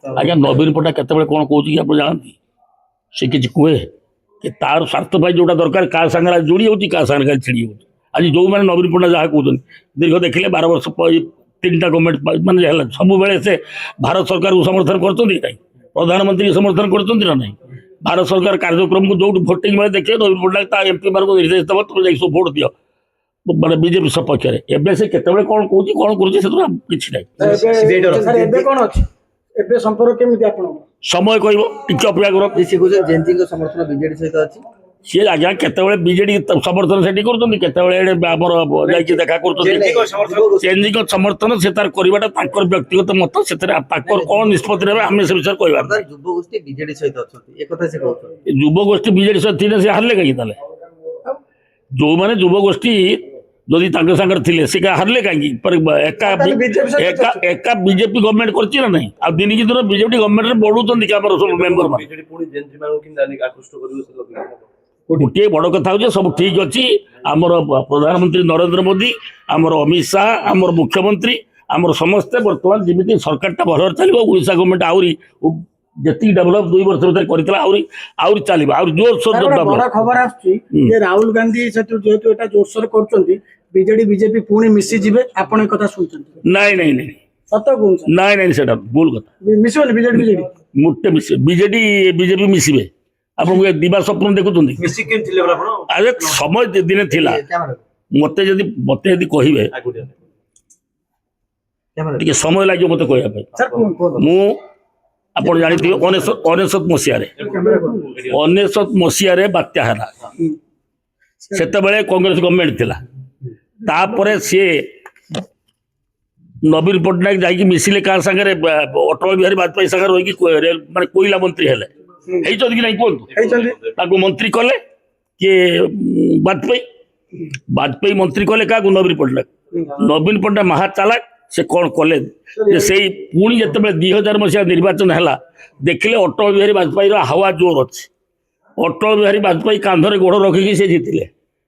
आज्ञा नवीन पट्टनायक केतबेले कौन कौच कि आप जानती से किसी कहे कि तार स्वार्थ पाई जोटा दरकार क्या सागर जोड़ी होती क्या सागर छिड़ी हो आज जो मैंने नवीन पट्टनायक जहाँ कहते दीर्घ देखिले 12 वर्ष 3टा गवर्नमेंट मानने सब बेले से भारत सरकार को समर्थन कर प्रधानमंत्री समर्थन कर भारत सरकार कार्यक्रम को जो भोटिंग में देखिए नवीन पट्टनायक एमपी मान को निर्देश देव तुम जाए भोट दियो माने बीजेपी सपक्ष एवं से केतबेले कौन कौच कौन कर समय कह टी अपेक्षा कर समर्थन बीजेडी सहित अछि सी आज्ञा केतबेले बीजेडी समर्थन से केतबेले देखा कर चेंजिंग समर्थन से तार करवाटा व्यक्तिगत मत से कौन निष्पत्ति ने आम से विषय कह युव गोष्ठी बीजेडी सहित अछि एक कथा से कहतो युव गोष्ठी बीजेडी सहित थी से हारले कहीं जो मैंने युव गोष्ठी जदि सागर थे सी हारले कहीं एका बीजेपी गवर्नमेंट कर ना आ दिन की दिन बीजेपी गवर्नमेंट बढ़ुंट सब मेम्बर गोटे बड़ कथा हो सब ठीक अच्छी आमर प्रधानमंत्री नरेंद्र मोदी आमर अमित शाह आमर मुख्यमंत्री आमर समस्ते बर्तमान जमी सरकार भल चलो ओडिशा गवर्नमेंट आहरी जी डेभलप 2 वर्ष भर आहरी चलो जोरसोर खबर राहुल गांधी जेहेतु एटा जोरसोर कर बीजेडी बीजेपी पुणी मिसी जीवे आपण कथा सुनछन नहीं नहीं नहीं सत कहूँ नहीं नहीं सेटा भूल कथा मिसबे बीजेडी बीजेडी मुटे मिसे बीजेडी बीजेपी मिसबे आपन दिवा स्वप्न देखुं अरे समय दिन थिला मते यदि कहिबे टिके समय लगे मते कहया मु आपण जानिथि 19 मसीहा रे बात्या हला सेते बेले कांग्रेस गवर्नमेंट थिला तापरे से नवीन पट्टनायक जाइए मिसिले क्या सागर अटल बिहारी वाजपेयी सागर रही माने कोयला मंत्री हेले कि नहीं कहतु मंत्री कले किए वाजपेयी मंत्री कले क्या नवीन पट्टनायक महाचालाक से कौन कले से पुणी जिते 2000 मसीहा निर्वाचन है देखिले अटल बिहारी वाजपेयी हावा जोर अच्छे अटल बिहारी वाजपेयी कांधरे गोड़ रखिकी से जीतिले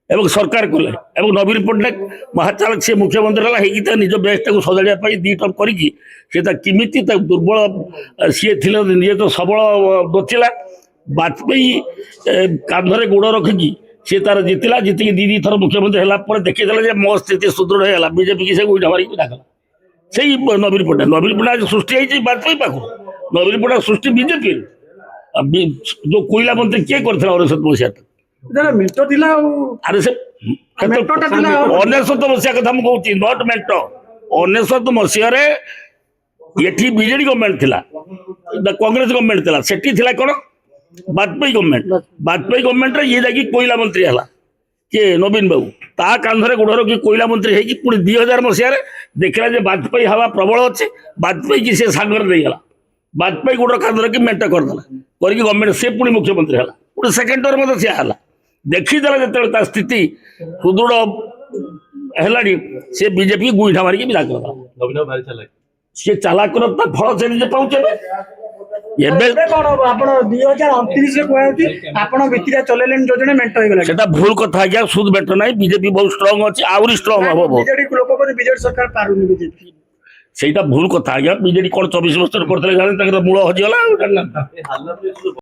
एवं सरकार कले एवं नवीन पट्टनायक महाचालक से मुख्यमंत्री है निज बेस्ट को सजाड़ा 2 टर्म करमिति दुर्बल सी थे निजे तो सबल बचिला वाजपेयी कांधरे गोड़ रखिकी सी तार जीतला जीतिकी 2 थर मुख्यमंत्री है देखीदेला मो स्थिति सुदृढ़ है बीजेपी की से गोईठा मारिक दाखला से नवीन पट्टनायक सृष्टि है वाजपेयी पाख नवीन पट्टनायक सृष्टि बीजेपी जो कोयला मंत्री किए करथिला 19 मसीहा मेंटो दिला अरे से 19 मसीहा कथा मुझे कहूँ नट मेंटो 19 मसीह ये बीजेडी गवर्नमेंट थिला कांग्रेस गवर्नमेंट थिला सेठी थिला कोन वाजपेयी गवर्नमेंट ये जाकि कोयला मंत्री है किए नवीन बाबू ता कांधरे गोड़ रखी कोयला मंत्री है पुणी 2000 मसीह देखला जे वाजपेयी हवा प्रबल अच्छे वाजपेयी की से सागर देगला वाजपेयी गोड़ कांध रखी मेंट करदेला करके गवर्नमेंट से पुणी मुख्यमंत्री है पुणी सेकेंड टर्म सी है देखीदेला जो स्थिति सुदृढ़ है से बीजेपी गुईठा मारिक विदा कर सी चालाक फल से निजे पाचे भूल कथा आज्ञा सुध बेटर ना बीजेपी बहुत स्ट्रांग अच्छे आहरी स्ट्रांग हम से भूल कथा आज्ञा बीजेडी कौन 24 वर्ष करते मूल हजिगला